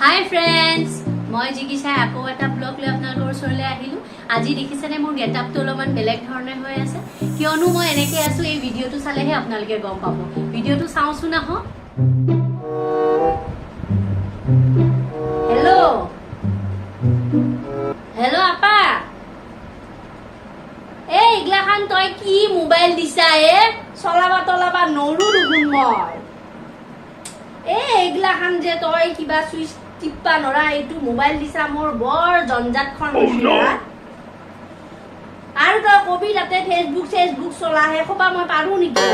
হাই friends, মই জিকিছাই আকৌ এটা ব্লগ লৈ আপোনালোকৰ ওচৰলৈ আহিলোঁ। আজি দেখিছেনে মোৰ গেটআপটো অলপমান বেলেগ ধৰণে হৈ আছে, কিয়নো মই এনেকৈ আছোঁ। এই ভিডিঅ'টো চালেহে আপোনালোকে গম পাব। ভিডিঅ'টো চাওঁচোন আহক। হেল্ল' হেল্ল' আপা, এইগিলাখান তই কি মোবাইল দিছা? চলাবা নৰো দেখোন মই। এইগিলাখান যে তই কিবা চুইচ টিপা নৰা, এইটো মোবাইল দিছা, মোৰ বৰ জঞ্জাতখন হৈছিল। আৰু তই কবি তাতে ফেচবুক চলা, সেই সোপা মই পাৰো নেকি?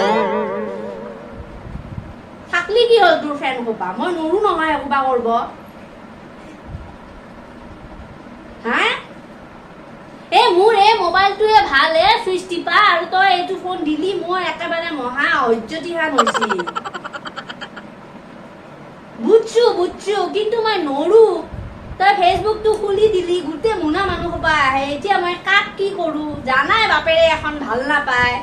থাকলি কি হ'ল তোৰ ফ্ৰেণ্ড সোপা? মই নৰো নহয় এসোপা কৰিব। হা, মোৰ এই মোবাইলটোৱে ভাল, চুইচ টিপা, আৰু তই এইটো ফোন দিলি, মই একেবাৰে মহা অজ্যোতিহান হৈছিল। বুজছো, কিন্তু মই নৰো। তই ফেচবুকটো খুলি দিলি, গোটেই মোনা মানুহ সোপা আহে। এতিয়া মই কাক কি কৰো? জানাই বাপেৰে এখন ভাল নাপায়।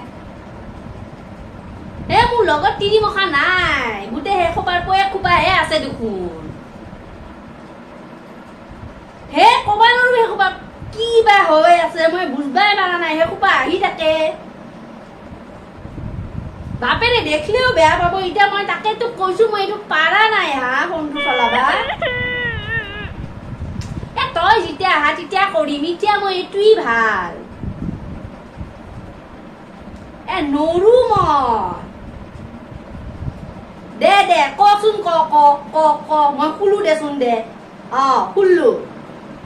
মোৰ লগত তিৰিমখা নাই, গোটেই সেই সোপাৰ পয়ে খোপাহে আছে দেখোন। কবা নোৱাৰো সেই সোপা কি বা হৈ আছে, মই বুজবাই পাৰা নাই। সেই সোপা আহি থাকে, বাপেৰে দেখিলেও বেয়া পাব। এতিয়া মই তাকে তোক কৈছো, মই এইটো পাৰা নাই ফোনটো চলাবা। তই যেতিয়া আহা তেতিয়া কৰিম, এতিয়া মই এইটোৱেই ভাল। নৰো মই। দে কচোন, ক মই খুলো দেচোন, দে। খুললো,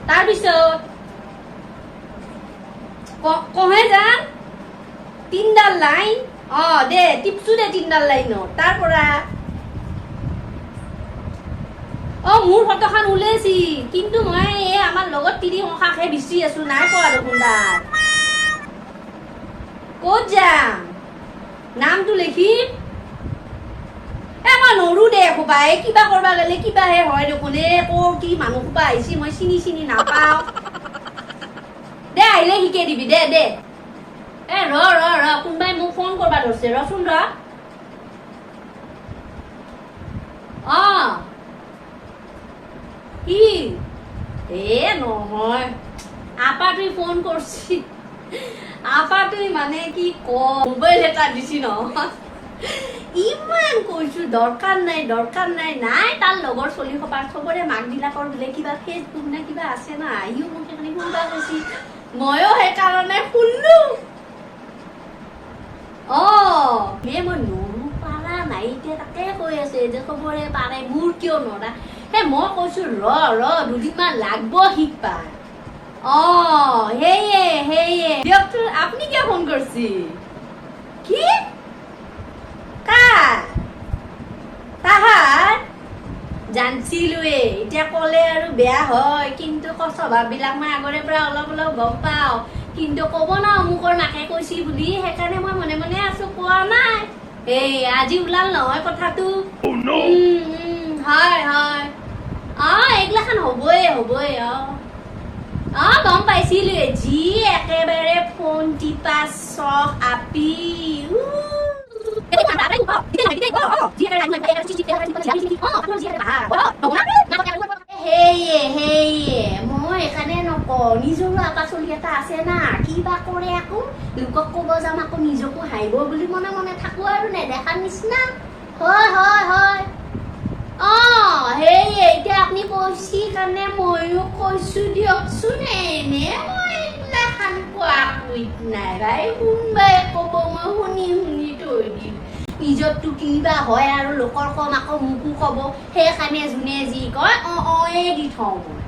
তাৰপিছত কহে যাম 3ডাল লাইন। দে টিপছো দে 3ডাল লাইনত। তাৰ পৰা মোৰ ফটোখন ওলাইছি, কিন্তু মই আমাৰ লগত তিৰিমখাকহে বিচাৰি আছো, নাই পোৱা দেখোন তাত। ক'ত যাম? নামটো লিখিম। মই নৰো দে সোপা। কিবা কৰবা গেলে কিবাহে হয় দেখোন। কৰ কি মানুহ সোপা আহিছি, মই চিনি নাপাওঁ। দে আহিলে শিকাই দিবি, দে ৰ কোনোবাই মোক ফোন কৰবা ধৰছে, ৰচোন ৰ। কি নহয়, আপা তুই ফোন কৰছি। আপা তুই মানে কি মোবাইল এটা দিছি নহয়। ইমান কৈছো দৰকাৰ নাই। তাৰ লগৰ চলি সোপাৰ চবৰে মাক বিলাকৰ বোলে কিবা ফেচবুক নে কিবা আছে না, সিও মোক সেইকাৰণে শুনবা কৈছি, ময়ো সেইকাৰণে শুনলো। মই নৰো, পাৰা নাই। এতিয়া তাকে কৈ আছে যে চবৰে পাৰে, মোৰ কিয় নৰা? মই কৈছো ৰ দুদিনমান লাগব শিকবা। সেয়ে দিয়কচোন। আপুনি কিয় ফোন কৰছি? কি তাহাৰ জানছিলোৱে, এতিয়া কলে আৰু বেয়া হয়, কিন্তু স্বভাৱ বিলাক মই আগৰে পৰা অলপ গম পাও। কিন্তু কব না অমুকৰ মাকে কৈছি বুলি, সেইকাৰণে মই মনে মনে আছো, কোৱা নাই। আজি ওলাল নহয় কথাটো। হয় এইগিলাখান হবই গম পাইছিলোৱে। যি একেবাৰে ফোন টিপা চখ আপি। মই এখানে নকওঁ, নিজৰো আপা চলি এটা আছে না, কিবা কৰে আকৌ লোকক কব যাম, আকৌ নিজকো হাঁহিব বুলি মনে মনে থাকো আৰু নেদেখাৰ নিচিনা। হয় এতিয়া আপুনি কৈছি কাৰণে ময়ো কৈছো দিয়কচোন। মই এইগিলাখান কোৱা কুইত নাই ভাই, কোনবাই কব মই শুনি থৈ দিম। নিজৰটো কিবা হয় আৰু লোকৰ কম, আকৌ মোকো কব, সেইকাৰণে যোনে যি কয় দি থওঁ মই।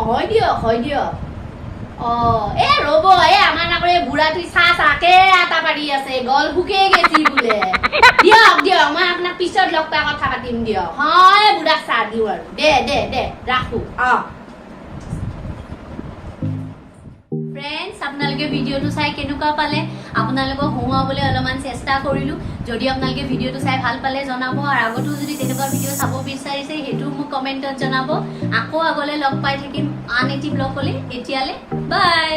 হয় দিয়ক। হয় দিয়ক। ৰব, আমাৰ আকৌ বুঢ়াটোই চাহকে আটা পাৰি আছে, গল ভুকে গেছি বোলে। দিয়ক মই আপোনাক পিছত লগ পাই কথা পাতিম দিয়ক। বুঢ়াক চাহ দিওঁ আৰু। দে ৰাখো। ফ্ৰেণ্ডছ, আপোনালোকে ভিডিঅ'টো চাই কেনেকুৱা পালে? আপোনালোকক হহুৱাবলৈ অলপমান চেষ্টা কৰিলোঁ। যদি আপোনালোকে ভিডিঅ'টো চাই ভাল পালে জনাব, আৰু আগতো যদি তেনেকুৱা ভিডিঅ' চাব বিচাৰিছে সেইটোও মোক কমেণ্টত জনাব। আকৌ আগলৈ লগ পাই থাকিম আন এটি ব্লগলৈ। এতিয়ালৈ বাই।